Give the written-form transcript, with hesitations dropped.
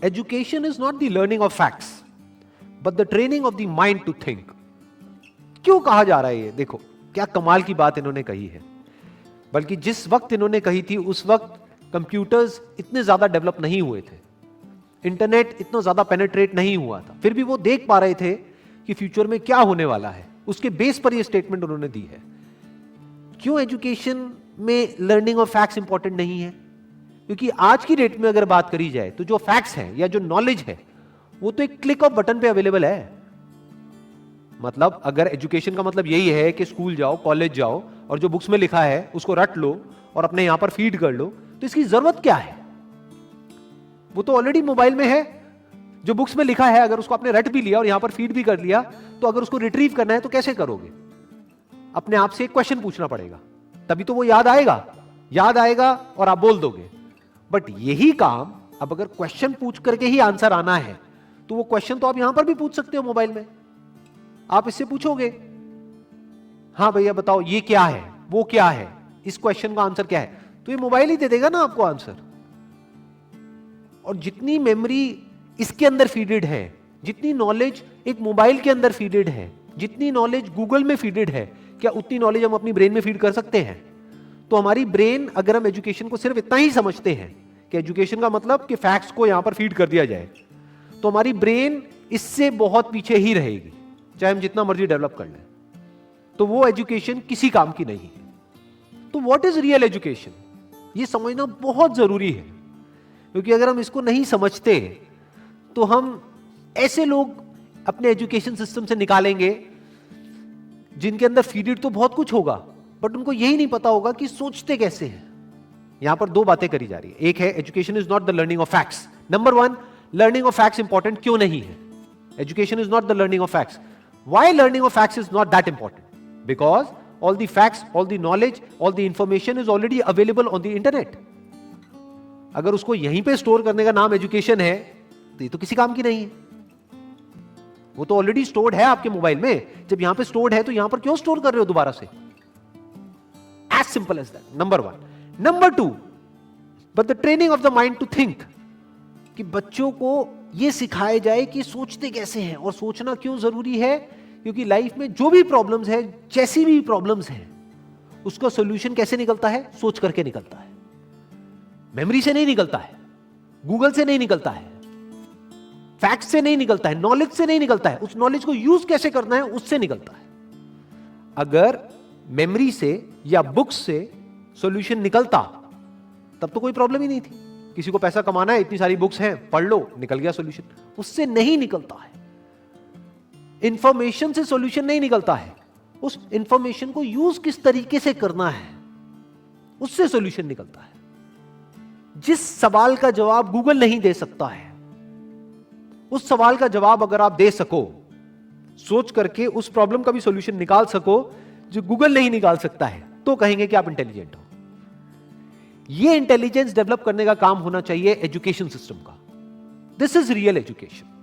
Education is not the learning of facts but the training of the mind to think. क्यों कहा जा रहा है ये? देखो क्या कमाल की बात इन्होंने कही है। बल्कि जिस वक्त इन्होंने कही थी उस वक्त कंप्यूटर्स इतने ज्यादा डेवलप नहीं हुए थे, इंटरनेट इतना ज्यादा पेनिट्रेट नहीं हुआ था, फिर भी वो देख पा रहे थे कि फ्यूचर में क्या होने वाला है। उसके बेस पर ये स्टेटमेंट उन्होंने दी है। क्यों एजुकेशन में लर्निंग ऑफ फैक्ट्स इंपॉर्टेंट नहीं है? क्योंकि आज की डेट में अगर बात करी जाए तो जो फैक्ट्स हैं या जो नॉलेज है वो तो एक क्लिक ऑफ बटन पे अवेलेबल है। मतलब अगर एजुकेशन का मतलब यही है कि स्कूल जाओ, कॉलेज जाओ और जो बुक्स में लिखा है उसको रट लो और अपने यहां पर फीड कर लो, तो इसकी जरूरत क्या है? वो तो ऑलरेडी मोबाइल में है। जो बुक्स में लिखा है अगर उसको आपने रट भी लिया और यहां पर फीड भी कर लिया, तो अगर उसको रिट्रीव करना है तो कैसे करोगे? अपने आप से एक क्वेश्चन पूछना पड़ेगा, तभी तो वो याद आएगा और आप बोल दोगे। बट यही काम अब अगर क्वेश्चन पूछ करके ही आंसर आना है तो वो क्वेश्चन तो आप यहां पर भी पूछ सकते हो मोबाइल में। आप इससे पूछोगे, हां भैया बताओ ये क्या है, वो क्या है, इस क्वेश्चन का आंसर क्या है, तो ये मोबाइल ही दे देगा ना आपको आंसर। और जितनी मेमोरी इसके अंदर फीडेड है, जितनी नॉलेज एक मोबाइल के अंदर फीडेड है, जितनी नॉलेज गूगल में फीडेड है, क्या उतनी नॉलेज हम अपनी ब्रेन में फीड कर सकते हैं? तो हमारी ब्रेन, अगर हम एजुकेशन को सिर्फ इतना ही समझते हैं कि एजुकेशन का मतलब कि फैक्ट्स को यहां पर फीड कर दिया जाए, तो हमारी ब्रेन इससे बहुत पीछे ही रहेगी, चाहे हम जितना मर्जी डेवलप कर लें। तो वो एजुकेशन किसी काम की नहीं है। तो व्हाट इज रियल एजुकेशन, ये समझना बहुत जरूरी है। क्योंकि अगर हम इसको नहीं समझते तो हम ऐसे लोग अपने एजुकेशन सिस्टम से निकालेंगे जिनके अंदर फीडेड तो बहुत कुछ होगा, बट उनको यही नहीं पता होगा कि सोचते कैसे हैं। यहां पर दो बातें करी जा रही है। एक है education is not the learning of facts. Number one, learning of facts important क्यों नहीं है? Education is not the learning of facts. Why learning of facts is not that important? Because all the facts, all the knowledge, all the information is already available on the internet. अगर उसको यहीं पे store करने का नाम education है तो ये तो किसी काम की नहीं है। वो तो ऑलरेडी स्टोर्ड है आपके मोबाइल में। जब यहां पे स्टोर्ड है तो यहां पर क्यों स्टोर कर रहे हो दोबारा से? As simple as that, number one. Number two, but the training of the mind to think, कि बच्चों को यह सिखाया जाए कि सोचते कैसे हैं। और सोचना क्यों जरूरी है? क्योंकि लाइफ में जो भी प्रॉब्लम्स है, जैसी भी प्रॉब्लम्स हैं, उसका सॉल्यूशन कैसे निकलता है? सोच करके निकलता है। मेमोरी से नहीं निकलता है, गूगल से नहीं निकलता है, फैक्ट से नहीं निकलता है, नॉलेज से नहीं निकलता है। उस नॉलेज को यूज कैसे करना है उससे निकलता है। अगर मेमोरी से या बुक्स से सॉल्यूशन निकलता तब तो कोई प्रॉब्लम ही नहीं थी। किसी को पैसा कमाना है, इतनी सारी बुक्स हैं, पढ़ लो, निकल गया सॉल्यूशन। उससे नहीं निकलता है। इंफॉर्मेशन से सॉल्यूशन नहीं निकलता है, उस इंफॉर्मेशन को यूज किस तरीके से करना है उससे सॉल्यूशन निकलता है। जिस सवाल का जवाब गूगल नहीं दे सकता है, उस सवाल का जवाब अगर आप दे सको, सोच करके उस प्रॉब्लम का भी सॉल्यूशन निकाल सको जो गूगल नहीं निकाल सकता है, तो कहेंगे कि आप इंटेलिजेंट हो। यह इंटेलिजेंस डेवलप करने का काम होना चाहिए एजुकेशन सिस्टम का। This is real education.